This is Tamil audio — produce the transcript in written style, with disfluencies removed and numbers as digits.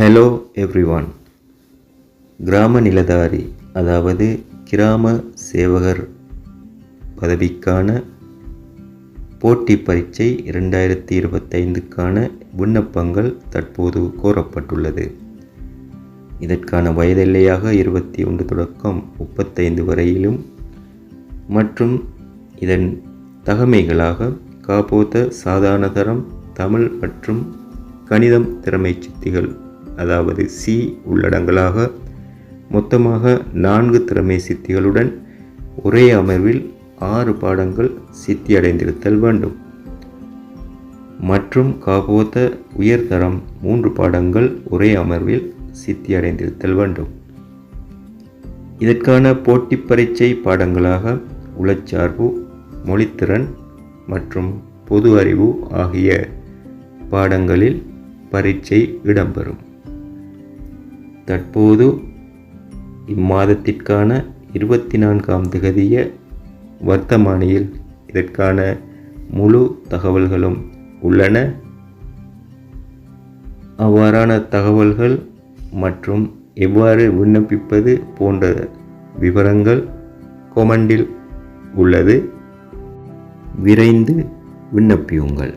Hello everyone. கிராம நிலதாரி அதாவது கிராம சேவகர் பதவிக்கான போட்டி பரீட்சை 2025க்கான விண்ணப்பங்கள் தற்போது கோரப்பட்டுள்ளது. இதற்கான வயதெல்லையாக 21 தொடக்கம் 35 வரையிலும் மற்றும் இதன் தகமைகளாக காப்போத சாதாரண தரம் தமிழ் மற்றும் கணிதம் திறமை சித்திகள் அதாவது சி உள்ளடங்களாக மொத்தமாக 4 திறமை சித்திகளுடன் ஒரே அமர்வில் 6 பாடங்கள் சித்தி அடைந்திருத்தல் வேண்டும். மற்றும் காப்போத உயர்தரம் 3 பாடங்கள் ஒரே அமர்வில் சித்தி அடைந்திருத்தல் வேண்டும். இதற்கான போட்டி பரீட்சை பாடங்களாக உளச்சார்பு, மொழித்திறன் மற்றும் பொது அறிவு ஆகிய பாடங்களில் பரீட்சை இடம்பெறும். தற்போது இம்மாதத்திற்கான 24ஆம் திகதிய வர்த்தமானியில் இதற்கான முழு தகவல்களும் உள்ளன. அவ்வாறான தகவல்கள் மற்றும் எவ்வாறு விண்ணப்பிப்பது போன்ற விவரங்கள் கொமெண்டில் உள்ளது. விரைந்து விண்ணப்பியுங்கள்.